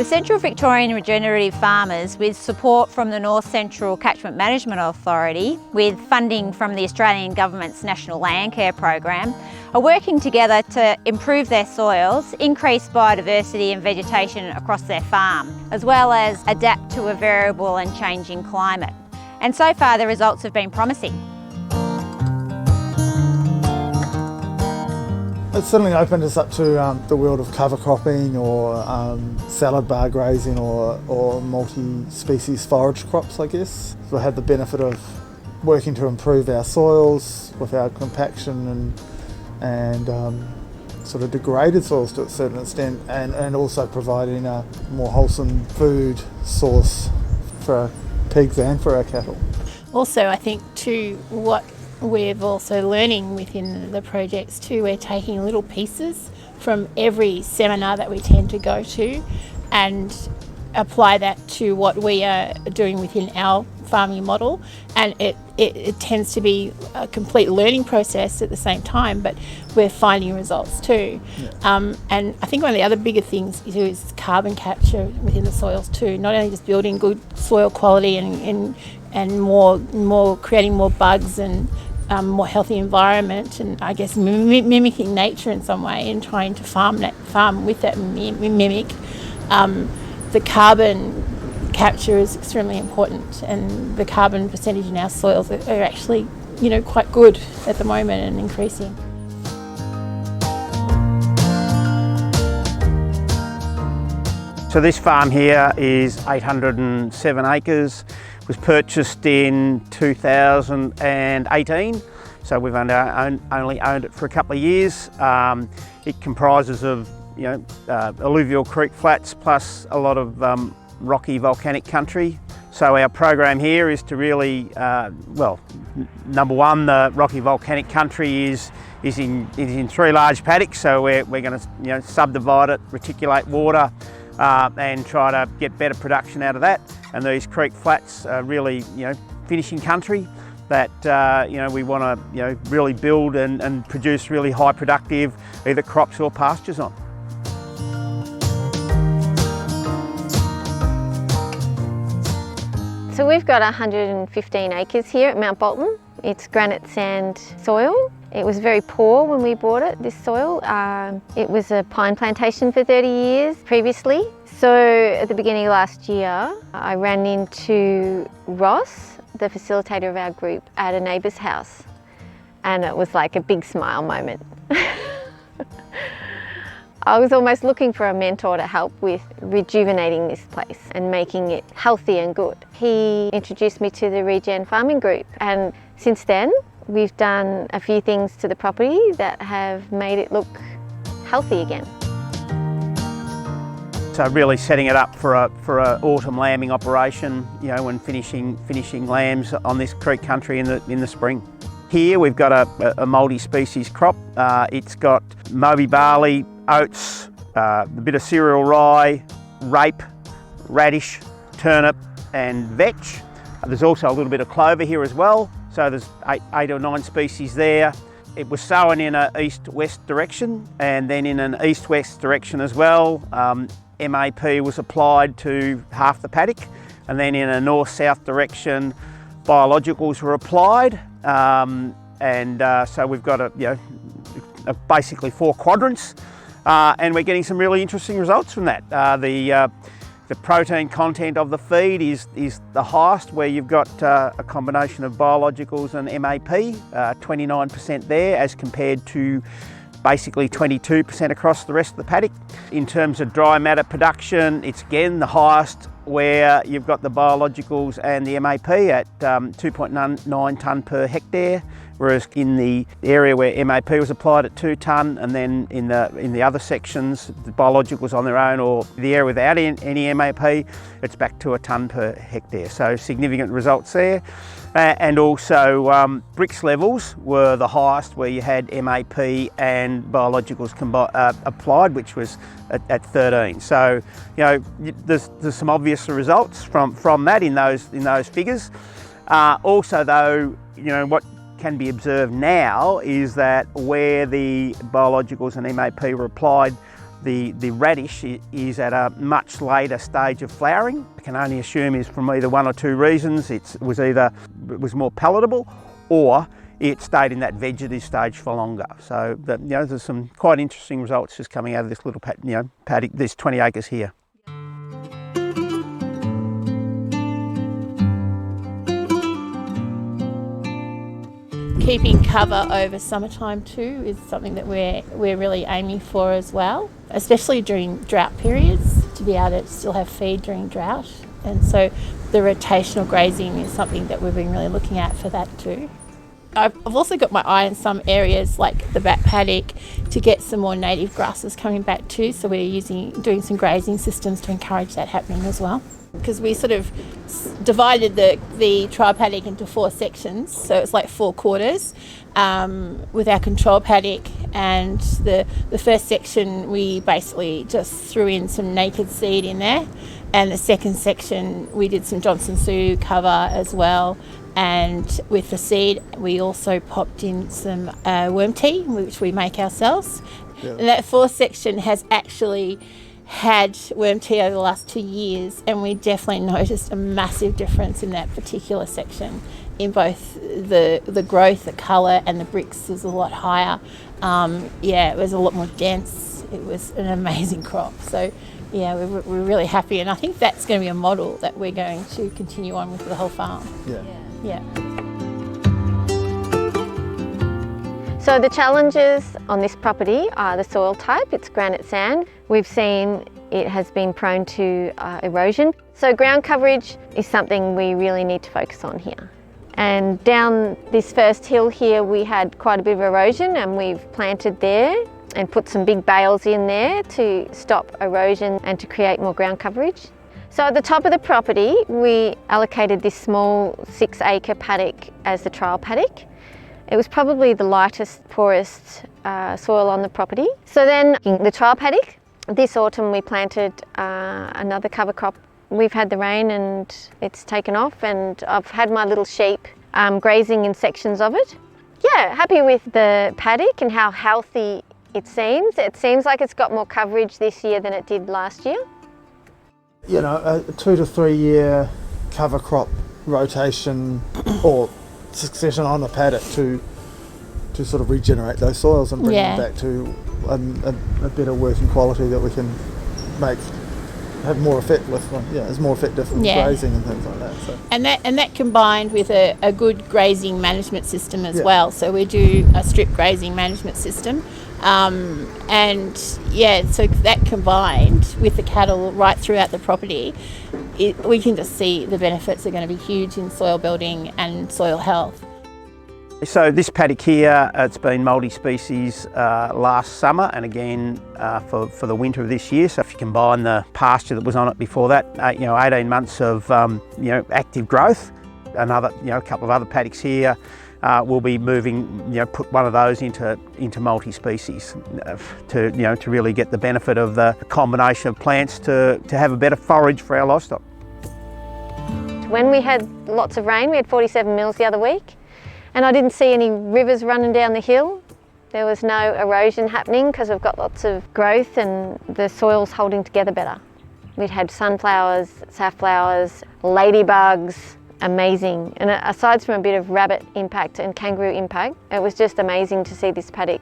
Central Victorian regenerative farmers, with support from the North Central Catchment Management Authority, with funding from the Australian Government's National Landcare Program, are working together to improve their soils, increase biodiversity and vegetation across their farm, as well as adapt to a variable and changing climate. And so far the results have been promising. It certainly opened us up to the world of cover cropping or salad bar grazing or multi-species forage crops, I guess. So we had the benefit of working to improve our soils with our compaction and sort of degraded soils to a certain extent, and also providing a more wholesome food source for our pigs and for our cattle. Also, I think too, what we're also learning within the projects too, we're taking little pieces from every seminar that we tend to go to and apply that to what we are doing within our farming model, and it tends to be a complete learning process at the same time, but we're finding results too. Yeah. And I think one of the other bigger things is carbon capture within the soils too, not only just building good soil quality and more creating more bugs and more healthy environment, and I guess mimicking nature in some way and trying to farm with that mimic. The carbon capture is extremely important, and the carbon percentage in our soils are actually, quite good at the moment and increasing. So this farm here is 807 acres. It was purchased in 2018, so we've only owned it for a couple of years. It comprises of alluvial creek flats plus a lot of rocky volcanic country. So our program here is to really, number one, the rocky volcanic country is in 3 large paddocks, so we're going to subdivide it, reticulate water, and try to get better production out of that. And these creek flats are really, finishing country that we want to really build and produce really high productive either crops or pastures on. So we've got 115 acres here at Mount Bolton. It's granite sand soil. It was very poor when we bought it, this soil. It was a pine plantation for 30 years previously. So at the beginning of last year, I ran into Ross, the facilitator of our group, at a neighbour's house. And it was like a big smile moment. I was almost looking for a mentor to help with rejuvenating this place and making it healthy and good. He introduced me to the Regen farming group, and since then we've done a few things to the property that have made it look healthy again. So really setting it up for a autumn lambing operation, and finishing lambs on this creek country in the spring. Here we've got a multi-species crop. It's got Moby barley, oats, a bit of cereal rye, rape, radish, turnip and vetch. There's also a little bit of clover here as well, so there's 8 or 9 species there. It was sown in an east-west direction, and then in an east-west direction as well. MAP was applied to half the paddock, and then in a north-south direction biologicals were applied, so we've got basically 4 quadrants. And we're getting some really interesting results from that. The protein content of the feed is the highest, where you've got a combination of biologicals and MAP, 29% there as compared to basically 22% across the rest of the paddock. In terms of dry matter production, it's again the highest, where you've got the biologicals and the MAP at 2.9 tonne per hectare, whereas in the area where MAP was applied at 2 tonne, and then in the other sections, the biologicals on their own, or the area without any MAP, it's back to 1 tonne per hectare. So significant results there. And also bricks levels were the highest, where you had MAP and biologicals applied, which was at 13. So there's some obvious results from that in those figures. Also though, what can be observed now is that where the biologicals and MAP were applied, The radish is at a much later stage of flowering. I can only assume is from either one or two reasons. It was more palatable, or it stayed in that vegetative stage for longer. So there's some quite interesting results just coming out of this little paddock, this 20 acres here. Keeping cover over summertime too is something that we're really aiming for as well, especially during drought periods, to be able to still have feed during drought. And so the rotational grazing is something that we've been really looking at for that too. I've also got my eye in some areas like the back paddock to get some more native grasses coming back too, so we're doing some grazing systems to encourage that happening as well. Because we sort of divided the trial paddock into 4 sections, so it's like 4 quarters with our control paddock, and the first section we basically just threw in some naked seed in there, and the second section we did some Johnson Sioux cover as well, and with the seed we also popped in some worm tea, which we make ourselves. Yeah. And that 4th section has actually had worm tea over the last 2 years, and we definitely noticed a massive difference in that particular section in both the growth, the colour, and the bricks was a lot higher. It was a lot more dense. It was an amazing crop. So yeah, we're really happy, and I think that's going to be a model that we're going to continue on with the whole farm. Yeah. So the challenges on this property are the soil type. It's granite sand. We've seen it has been prone to erosion. So ground coverage is something we really need to focus on here. And down this first hill here we had quite a bit of erosion, and we've planted there and put some big bales in there to stop erosion and to create more ground coverage. So at the top of the property we allocated this small 6-acre paddock as the trial paddock. It was probably the lightest, poorest soil on the property. So then in the trial paddock, this autumn we planted another cover crop. We've had the rain and it's taken off, and I've had my little sheep grazing in sections of it. Yeah, happy with the paddock and how healthy it seems. It seems like it's got more coverage this year than it did last year. You know, a 2 to 3 year cover crop rotation or succession on a paddock to sort of regenerate those soils and bring them back to a better working quality that we can have more effect with. It's more effective in grazing and things like that. So. And that combined with a good grazing management system as well. So we do a strip grazing management system, so that combined with the cattle right throughout the property, we can just see the benefits are going to be huge in soil building and soil health. So this paddock here, it's been multi-species last summer and again for the winter of this year. So if you combine the pasture that was on it before that, 18 months of active growth. Another, a couple of other paddocks here. We'll be moving, put one of those into multi-species to really get the benefit of the combination of plants to have a better forage for our livestock. When we had lots of rain, we had 47 mils the other week, and I didn't see any rivers running down the hill. There was no erosion happening because we've got lots of growth and the soil's holding together better. We'd had sunflowers, safflowers, ladybugs, amazing. And aside from a bit of rabbit impact and kangaroo impact, it was just amazing to see this paddock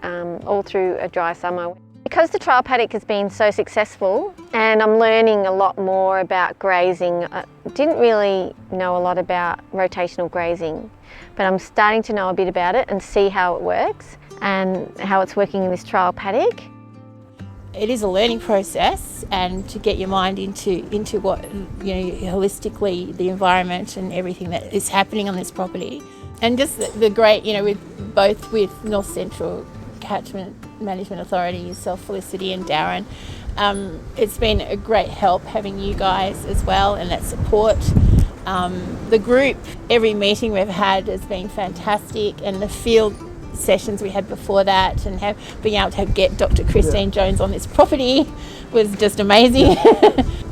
all through a dry summer. Because the trial paddock has been so successful and I'm learning a lot more about grazing, I didn't really know a lot about rotational grazing, but I'm starting to know a bit about it and see how it works and how it's working in this trial paddock. It is a learning process, and to get your mind into what, holistically the environment and everything that is happening on this property. And just the great, with North Central Catchment Management Authority, yourself, Felicity and Darren, it's been a great help having you guys as well and that support. The group, every meeting we've had has been fantastic, and the field sessions we had before that, and being able to get Dr. Christine Jones on this property was just amazing.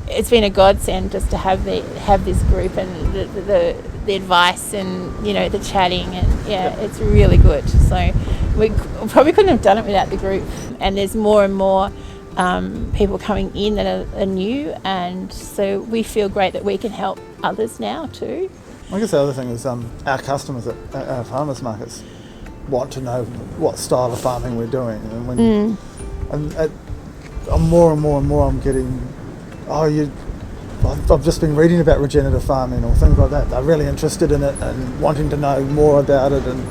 It's been a godsend just to have this group and the advice and the chatting, and it's really good. So we probably couldn't have done it without the group, and there's more and more people coming in that are new, and so we feel great that we can help others now too. I guess the other thing is our customers at our farmers markets want to know what style of farming we're doing, and when more and more I'm getting, I've just been reading about regenerative farming or things like that. They're really interested in it and wanting to know more about it and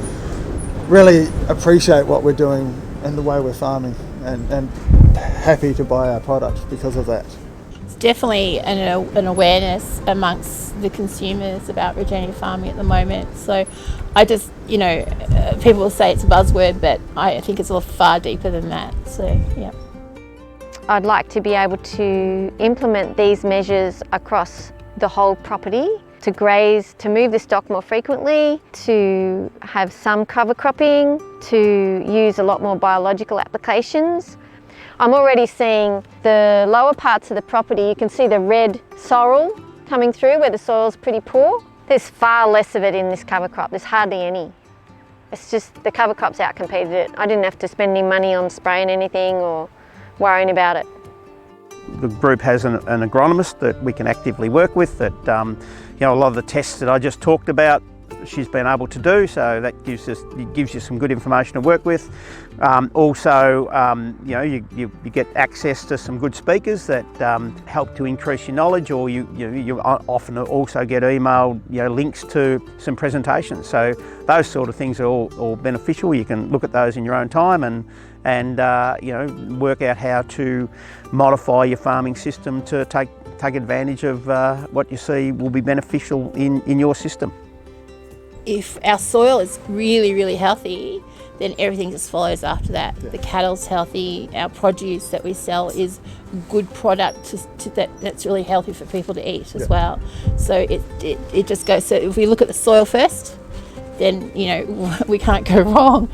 really appreciate what we're doing and the way we're farming, and happy to buy our product because of that. It's definitely an awareness amongst the consumers about regenerative farming at the moment. So I just, people will say it's a buzzword, but I think it's a lot far deeper than that. So, yeah. I'd like to be able to implement these measures across the whole property, to graze, to move the stock more frequently, to have some cover cropping, to use a lot more biological applications. I'm already seeing the lower parts of the property. You can see the red sorrel coming through where the soil's pretty poor. There's far less of it in this cover crop. There's hardly any. It's just the cover crop's outcompeted it. I didn't have to spend any money on spraying anything or worrying about it. The group has an agronomist that we can actively work with, that a lot of the tests that I just talked about, she's been able to do, so that gives you some good information to work with. You get access to some good speakers that help to increase your knowledge, or you often also get emailed links to some presentations. So those sort of things are all beneficial. You can look at those in your own time and work out how to modify your farming system to take advantage of what you see will be beneficial in your system. If our soil is really, really healthy, then everything just follows after that. Yeah. The cattle's healthy, our produce that we sell is good product that's really healthy for people to eat as well. So it just goes, so if we look at the soil first, then we can't go wrong.